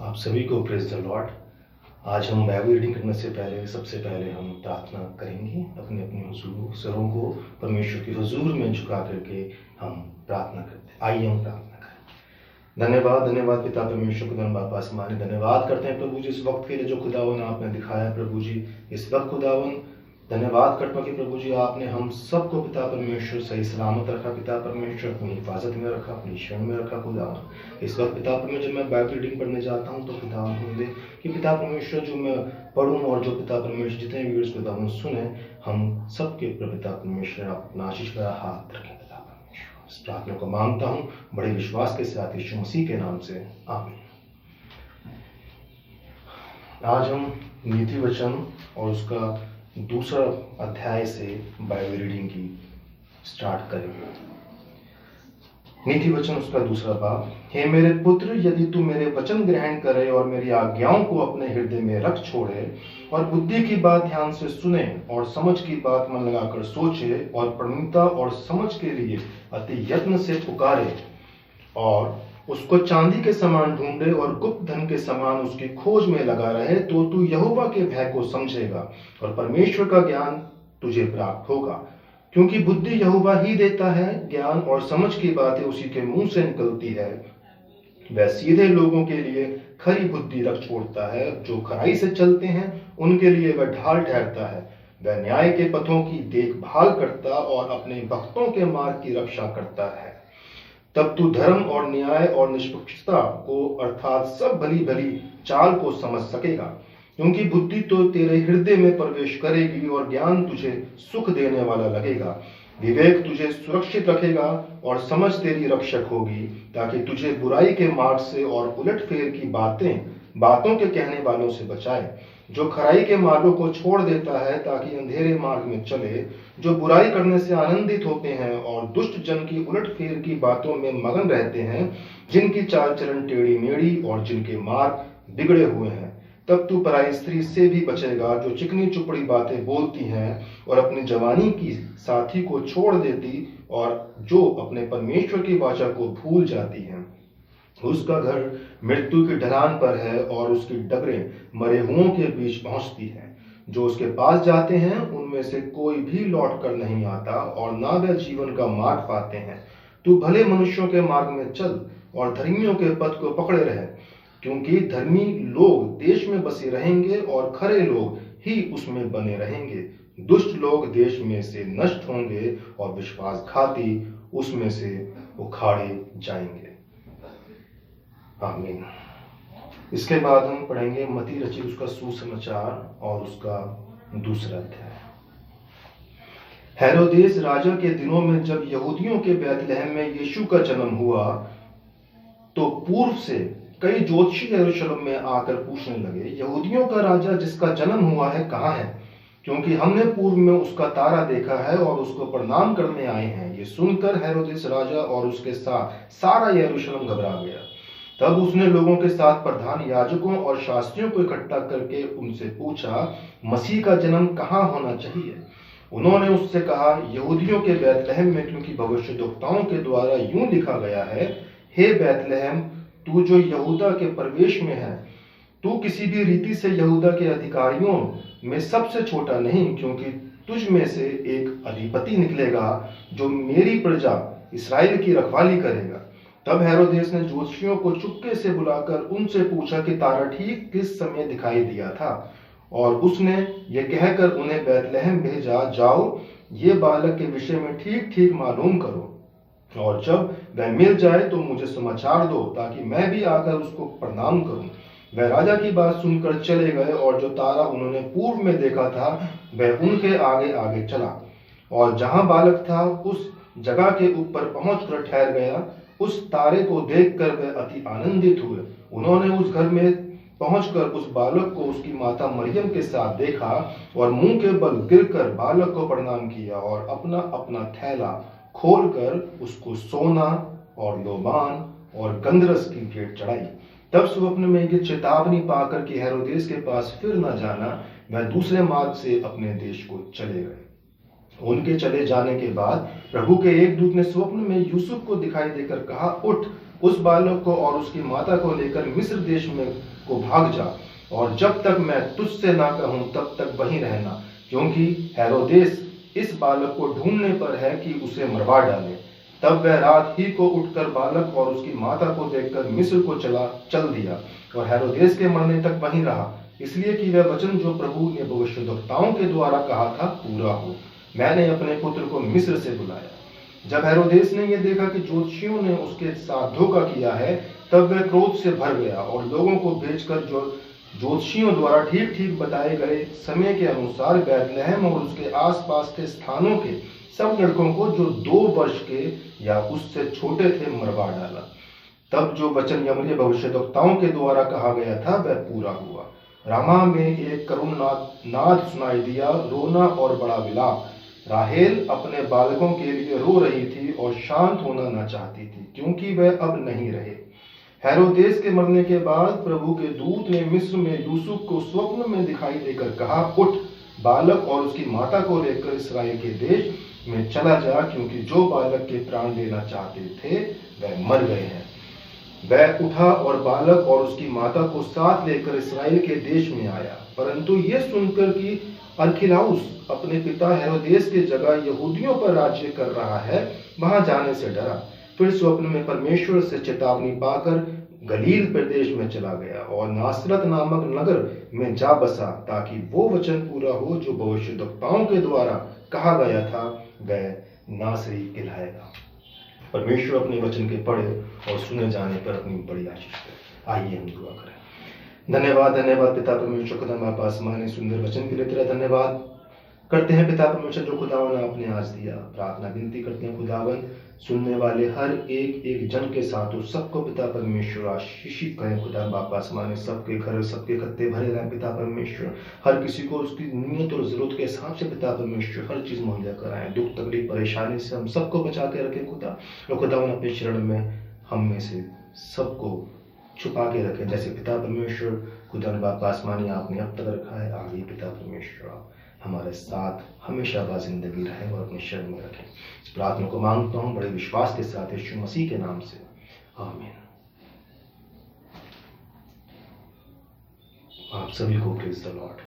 आप सभी को प्रेज द लॉर्ड। आज हम बाइबल रीडिंग करने से पहले सबसे पहले हम प्रार्थना करेंगे। अपने अपने हुजूर सरों को परमेश्वर की हुजूर में झुका करके हम प्रार्थना करते हैं। आइए हम प्रार्थना करें। धन्यवाद धन्यवाद पिता परमेश्वर खुदा बाप आसमानी, धन्यवाद करते हैं प्रभु जी इस वक्त के लिए जो खुदावन आपने दिखाया। प्रभु जी इस वक्त खुदावन धन्यवाद करता हूं कि प्रभु जी आपने हम सबको पिता परमेश्वर सही सलामत रखा। पिता परमेश्वर अपनी हिफाजत में रखा, अपनी शरण में रखा। खुदावन इस वक्त पिता परमेश्वर जब मैं बाइबल रीडिंग पढ़ने जाता हूं तो खुदावन होंगे कि पिता परमेश्वर जो मैं पढ़ूं और जो पिता परमेश्वर जितने व्यूअर्स खुदावन सुने, हम सबके ऊपर पिता परमेश्वर अपना आशीष का हाथ रखें। पिता परमेश्वर इस प्रार्थना को मांगता हूं बड़े विश्वास के साथ यीशु मसीह के नाम से, आमीन। आज हम नीति वचन और उसका दूसरा अध्याय से बाइबल रीडिंग की स्टार्ट करेंगे। नीति वचन उसका दूसरा भाग। हे मेरे पुत्र, यदि तू मेरे वचन ग्रहण करे और मेरी आज्ञाओं को अपने हृदय में रख छोड़े और बुद्धि की बात ध्यान से सुने और समझ की बात मन लगाकर सोचे और प्रवीणता और समझ के लिए अति यत्न से पुकारे और उसको चांदी के समान ढूंढे और गुप्त धन के समान उसकी खोज में लगा रहे, तो तू यहोवा के भय को समझेगा और परमेश्वर का ज्ञान तुझे प्राप्त होगा। क्योंकि बुद्धि यहोवा ही देता है, ज्ञान और समझ की बातें उसी के मुंह से निकलती है। वह सीधे लोगों के लिए खरी बुद्धि रख छोड़ता है, जो खराई से चलते हैं उनके लिए वह ढाल ठहरता है। वह न्याय के पथों की देखभाल करता और अपने भक्तों के मार्ग की रक्षा करता है। तब तू धर्म और न्याय और निष्पक्षता को अर्थात सब भली भली चाल को समझ सकेगा। क्योंकि बुद्धि तो तेरे हृदय में प्रवेश करेगी और ज्ञान तुझे सुख देने वाला लगेगा। विवेक तुझे सुरक्षित रखेगा और समझ तेरी रक्षक होगी, ताकि तुझे बुराई के मार्ग से और उलटफेर की बातों के कहने वालों से बचाए। जो खराई के मार्गों को छोड़ देता है ताकि अंधेरे मार्ग में चले, जो बुराई करने से आनंदित होते हैं और दुष्ट जन की उलटफेर की बातों में मगन रहते हैं, जिनकी चाल चलन टेढ़ी मेढ़ी और जिनके मार्ग बिगड़े हुए हैं। तब तू पराई स्त्री से भी बचेगा, जो चिकनी चुपड़ी बातें बोलती हैं और अपनी जवानी की साथी को छोड़ देती और जो अपने परमेश्वर की वाचा को भूल जाती हैं। उसका घर मृत्यु की ढलान पर है और उसकी डगरें मरे हुओं के बीच पहुंचती हैं। जो उसके पास जाते हैं उनमें से कोई भी लौट कर नहीं आता और ना वह जीवन का मार्ग पाते हैं। तू भले मनुष्यों के मार्ग में चल और धर्मियों के पथ को पकड़े रहे, क्योंकि धर्मी लोग देश में बसे रहेंगे और खरे लोग ही उसमें बने रहेंगे। दुष्ट लोग देश में से नष्ट होंगे और विश्वासघाती उसमें से उखाड़े जाएंगे। आमीन। इसके बाद हम पढ़ेंगे मत्ती रचित उसका सुसमाचार और उसका दूसरा अध्याय। हेरोदेस राजा के दिनों में जब यहूदियों के बैतलहम में यीशु का जन्म हुआ, तो पूर्व से कई ज्योतिषी यरूशलेम में आकर पूछने लगे, यहूदियों का राजा जिसका जन्म हुआ है कहाँ है? क्योंकि हमने पूर्व में उसका तारा देखा है और उसको प्रणाम करने आए हैं। ये सुनकर हेरोदेस राजा और उसके साथ सारा यरूशलेम घबरा गया। तब उसने लोगों के साथ प्रधान याजकों और शास्त्रियों को इकट्ठा करके उनसे पूछा, मसीह का जन्म कहाँ होना चाहिए? उन्होंने उससे कहा, यहूदियों के बैतलहम में, क्योंकि भविष्यद्वक्ताओं के द्वारा यूं लिखा गया है, हे बैतलहम, तू जो यहूदा के प्रवेश में है, तू किसी भी रीति से यहूदा के अधिकारियों में सबसे छोटा नहीं, क्योंकि तुझ में से एक अधिपति निकलेगा जो मेरी प्रजा इस्राएल की रखवाली करेगा। तब हेरोदेस ने ज्योतिषियों को चुपके से बुलाकर उनसे पूछा कि तारा ठीक किस समय दिखाई दिया था, और उसने ये कहकर उन्हें बैतलहम भेजा, जाओ ये बालक के विषय में ठीक ठीक मालूम करो, और जब वह मिल जाए तो मुझे समाचार दो, ताकि मैं भी आकर उसको प्रणाम करूं। वह राजा की बात सुनकर चले गए और जो तारा उन्होंने पूर्व में देखा था वह उनके आगे आगे चला, और जहां बालक था उस जगह के ऊपर पहुंचकर ठहर गया। उस तारे को देखकर वे अति आनंदित हुए। उन्होंने उस घर में पहुंचकर उस बालक को उसकी माता मरियम के साथ देखा और मुंह के बल गिरकर बालक को प्रणाम किया और अपना अपना थैला खोलकर उसको सोना और लोबान और गंधरस की भेंट चढ़ाई। तब स्वप्न में ये चेतावनी पाकर कि हेरोदेस के पास फिर न जाना, वह दूसरे मार्ग से अपने देश को चले गए। उनके चले जाने के बाद प्रभु के एक दूत ने स्वप्न में यूसुफ को दिखाई देकर कहा, उठ उस बालक को और उसकी माता को लेकर मिस्र देश में को भाग जा, और जब तक मैं तुझसे ना कहूं तब तक वहीं रहना, क्योंकि हेरोदेस इस बालक को ढूंढने पर है कि उसे मरवा डाले। तब वह रात ही को उठकर बालक और उसकी माता को देखकर मिस्र को चल दिया, और हेरोदेस के मरने तक वहीं रहा, इसलिए कि वह वचन जो प्रभु ने भविष्यद्वक्ताओं के द्वारा कहा था पूरा हो, मैंने अपने पुत्र को मिस्र से बुलाया। जब हेरोदेस ने यह देखा कि ज्योतिषियों ने उसके साथ धोखा किया है, तब वह क्रोध से भर गया और लोगों को भेजकर जो ज्योतिषियों द्वारा ठीक ठीक बताए गए समय के अनुसार बैतलहम और उसके आसपास के स्थानों के सब लड़कों को जो 2 वर्ष के या उससे छोटे थे मरवा डाला। तब जो वचन यमले भविष्यद्वक्ताओं के द्वारा कहा गया था वह पूरा हुआ। रामा में एक करुण नाद सुनाई दिया, रोना और बड़ा विलाप। राहेल अपने बालकों के लिए रो रही थी और शांत होना न चाहती थी, क्योंकि वह अब नहीं रहे। हेरोदेस के मरने के बाद प्रभु के दूत ने मिस्र में यूसुफ को स्वप्न में दिखाई देकर कहा, उठ, बालक और उसकी माता को लेकर इसराइल के देश में चला जा, क्योंकि जो बालक के प्राण लेना चाहते थे वह मर गए हैं। वह उठा और बालक और उसकी माता को साथ लेकर इसराइल के देश में आया, परंतु यह सुनकर कि अरखिलाउस अपने पिता हेरोदेस के जगह यहूदियों पर राज्य कर रहा है, वहां जाने से डरा। फिर स्वप्न में परमेश्वर से चेतावनी पाकर गलील प्रदेश में चला गया और नासरत नामक नगर में जा बसा, ताकि वो वचन पूरा हो जो भविष्यद्वक्ताओं के द्वारा कहा गया था, वह नासरी कहलाएगा। परमेश्वर अपने वचन के पढ़े और सुने जाने पर अपनी बड़ी आशीष करे। आइए हम दुआ करें। धन्यवाद पिता परमेश्वर खुदा बाप आसमानी सुंदर वचन के लिए तेरा धन्यवाद करते हैं पिता परमेश्वर, जो खुदावन आपने आज दिया। प्रार्थना विनती करते हैं खुदावन, सुनने वाले हर एक जन के साथ उस सबको पिता परमेश्वर आशीषित करें खुदा बाप आसमानी। सबके घर सबके खत्ते भरे रहें पिता परमेश्वर। हर किसी को उसकी नीयत और जरूरत के हिसाब से पिता परमेश्वर हर चीज मुहैया कराएं। दुख तकलीफ परेशानी से हम सबको बचा के रखें खुदा, और खुदावन अपने शरण में हम में से सबको छुपा के रखें, जैसे पिता परमेश्वर खुदा बाप आसमानी आपने अब तक रखा है। आगे पिता परमेश्वर हमारे साथ हमेशा बा जिंदगी रहे और अपने शरण में रखें। इस प्रार्थना को मांगता हूँ बड़े विश्वास के साथ यीशु मसीह के नाम से, आमीन। आप सभी को प्रेज़ द लॉर्ड।